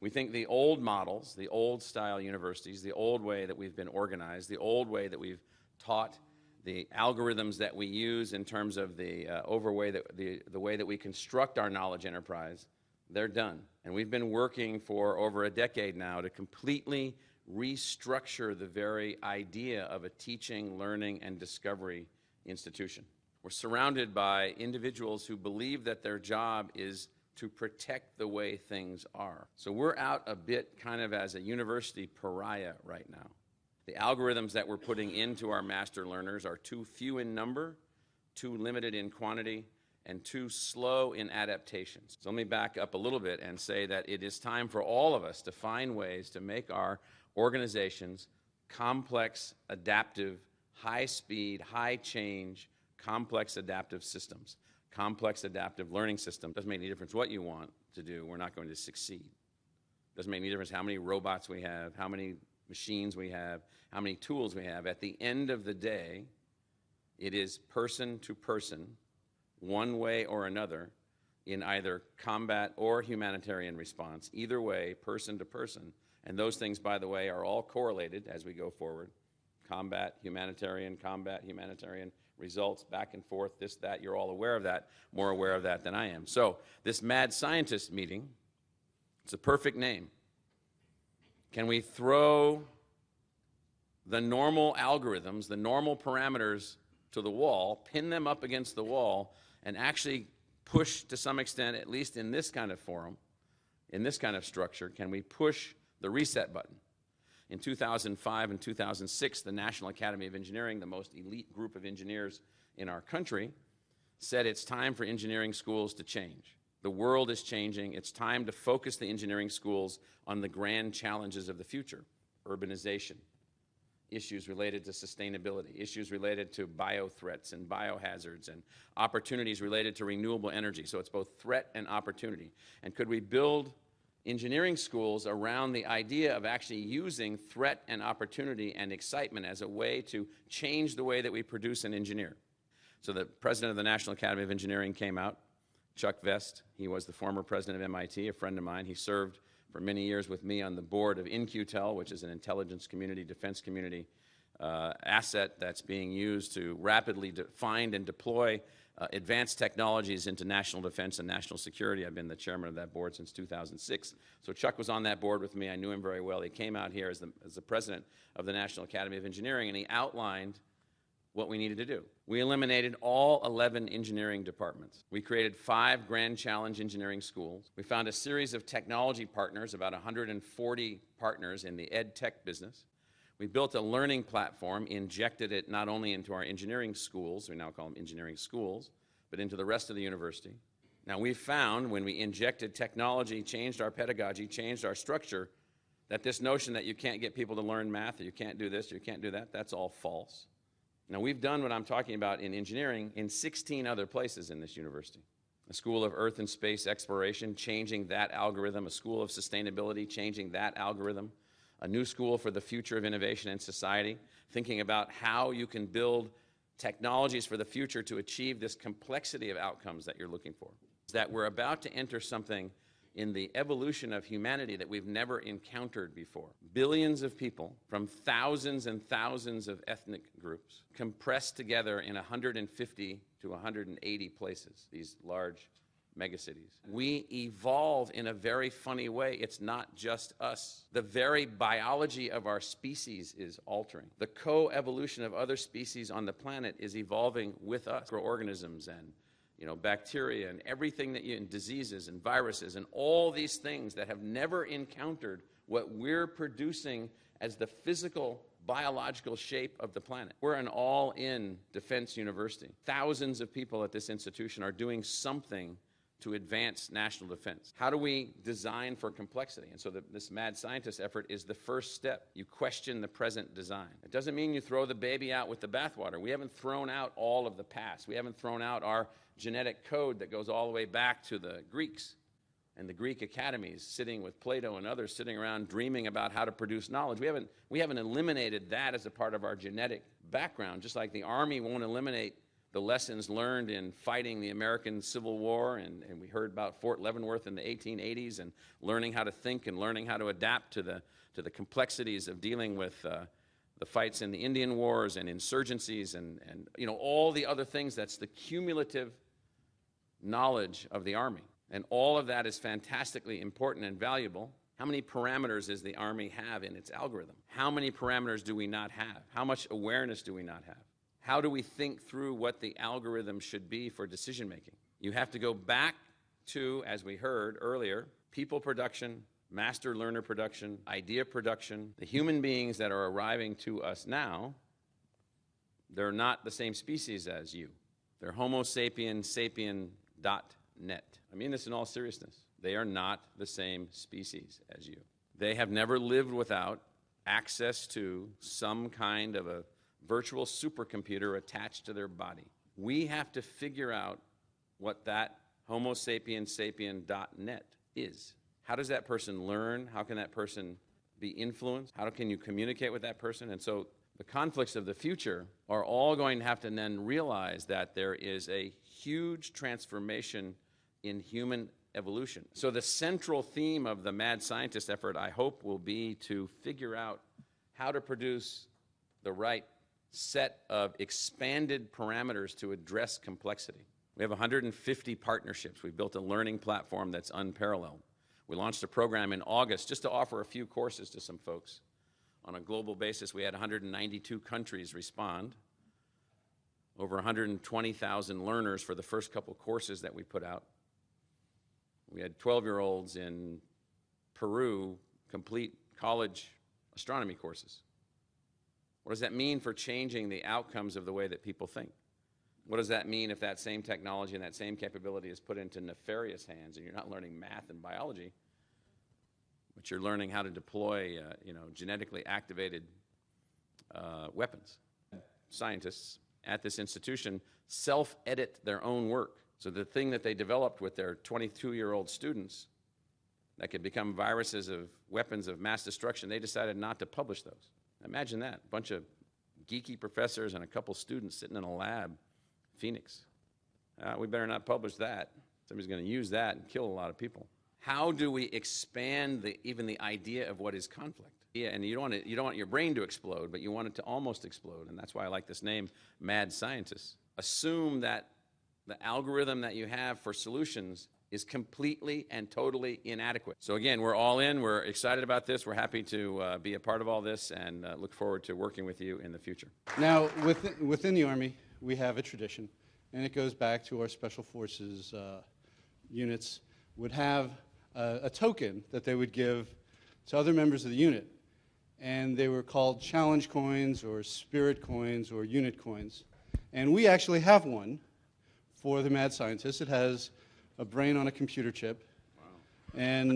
We think the old models, the old style universities, the old way that we've been organized, the old way that we've taught, the algorithms that we use in terms of the way that we construct our knowledge enterprise, they're done. And we've been working for over a decade now to completely restructure the very idea of a teaching, learning, and discovery institution. We're surrounded by individuals who believe that their job is to protect the way things are. So we're out a bit kind of as a university pariah right now. The algorithms that we're putting into our master learners are too few in number, too limited in quantity, and too slow in adaptations. So let me back up a little bit and say that it is time for all of us to find ways to make our organizations complex, adaptive, high-speed, high-change, complex adaptive systems. Complex adaptive learning system. Doesn't make any difference what you want to do, we're not going to succeed. Doesn't make any difference how many robots we have, how many machines we have, how many tools we have. At the end of the day, it is person to person, one way or another, in either combat or humanitarian response. Either way, person to person. And those things, by the way, are all correlated as we go forward. Combat, humanitarian, results, back and forth, this, that, you're all aware of that, more aware of that than I am. So, this mad scientist meeting, it's a perfect name. Can we throw the normal algorithms, the normal parameters to the wall, pin them up against the wall, and actually push to some extent, at least in this kind of forum, in this kind of structure, can we push the reset button? In 2005 and 2006, the National Academy of Engineering, the most elite group of engineers in our country, said it's time for engineering schools to change. The world is changing. It's time to focus the engineering schools on the grand challenges of the future. Urbanization, issues related to sustainability, issues related to biothreats and biohazards, and opportunities related to renewable energy. So it's both threat and opportunity. And could we build engineering schools around the idea of actually using threat and opportunity and excitement as a way to change the way that we produce and engineer? So the president of the National Academy of Engineering came out, Chuck Vest. He was the former president of MIT, a friend of mine. He served for many years with me on the board of InQtel, which is an intelligence community, defense community asset that's being used to rapidly find and deploy advanced technologies into national defense and national security. I've been the chairman of that board since 2006. So Chuck was on that board with me. I knew him very well. He came out here as the president of the National Academy of Engineering, and he outlined what we needed to do. We eliminated all 11 engineering departments. We created 5 Grand Challenge engineering schools. We found a series of technology partners, about 140 partners in the ed tech business. We built a learning platform, injected it not only into our engineering schools, we now call them engineering schools, but into the rest of the university. Now, we found when we injected technology, changed our pedagogy, changed our structure, that this notion that you can't get people to learn math, or you can't do this, or you can't do that, that's all false. Now, we've done what I'm talking about in engineering in 16 other places in this university. A school of Earth and Space Exploration, changing that algorithm. A school of Sustainability, changing that algorithm. A new school for the future of innovation and society, thinking about how you can build technologies for the future to achieve this complexity of outcomes that you're looking for. That we're about to enter something in the evolution of humanity that we've never encountered before. Billions of people from thousands and thousands of ethnic groups compressed together in 150 to 180 places, these large megacities. We evolve in a very funny way. It's not just us. The very biology of our species is altering. The co-evolution of other species on the planet is evolving with us. Microorganisms and bacteria and everything and diseases and viruses and all these things that have never encountered what we're producing as the physical, biological shape of the planet. We're an all-in defense university. Thousands of people at this institution are doing something to advance national defense. How do we design for complexity? And so this mad scientist effort is the first step. You question the present design. It doesn't mean you throw the baby out with the bathwater. We haven't thrown out all of the past. We haven't thrown out our genetic code that goes all the way back to the Greeks and the Greek academies, sitting with Plato and others, sitting around dreaming about how to produce knowledge. We haven't eliminated that as a part of our genetic background, just like the Army won't eliminate the lessons learned in fighting the American Civil War, and we heard about Fort Leavenworth in the 1880s, and learning how to think and learning how to adapt to the complexities of dealing with the fights in the Indian Wars and insurgencies and you know, all the other things. That's the cumulative knowledge of the Army. And all of that is fantastically important and valuable. How many parameters does the Army have in its algorithm? How many parameters do we not have? How much awareness do we not have? How do we think through what the algorithm should be for decision making? You have to go back to, as we heard earlier, people production, master learner production, idea production. The human beings that are arriving to us now, they're not the same species as you. They're Homo sapien sapien.net. I mean this in all seriousness. They are not the same species as you. They have never lived without access to some kind of a virtual supercomputer attached to their body. We have to figure out what that Homo sapien sapien.net is. How does that person learn? How can that person be influenced? How can you communicate with that person? And so the conflicts of the future are all going to have to then realize that there is a huge transformation in human evolution. So the central theme of the mad scientist effort, I hope, will be to figure out how to produce the right set of expanded parameters to address complexity. We have 150 partnerships. We've built a learning platform that's unparalleled. We launched a program in August just to offer a few courses to some folks. On a global basis, we had 192 countries respond. Over 120,000 learners for the first couple courses that we put out. We had 12-year-olds in Peru complete college astronomy courses. What does that mean for changing the outcomes of the way that people think? What does that mean if that same technology and that same capability is put into nefarious hands and you're not learning math and biology, but you're learning how to deploy genetically activated weapons? Scientists at this institution self-edit their own work. So the thing that they developed with their 22-year-old students that could become viruses of weapons of mass destruction, they decided not to publish those. Imagine that, a bunch of geeky professors and a couple students sitting in a lab, Phoenix. We better not publish that. Somebody's going to use that and kill a lot of people. How do we expand even the idea of what is conflict? Yeah, and you don't want your brain to explode, but you want it to almost explode, and that's why I like this name, Mad Scientists. Assume that the algorithm that you have for solutions is completely and totally inadequate. So again, we're all in. We're excited about this. We're happy to be a part of all this and look forward to working with you in the future. Now, within the Army, we have a tradition, and it goes back to our Special Forces units would have a token that they would give to other members of the unit. And they were called challenge coins or spirit coins or unit coins. And we actually have one for the mad scientist. It has a brain on a computer chip. Wow. And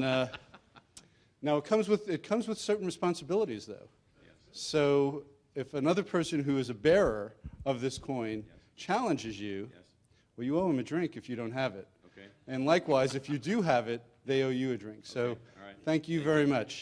now it comes with certain responsibilities, though. Yes. So if another person who is a bearer of this coin challenges you, well, you owe them a drink if you don't have it. Okay. And likewise, if you do have it, they owe you a drink. So All right. thank you very much.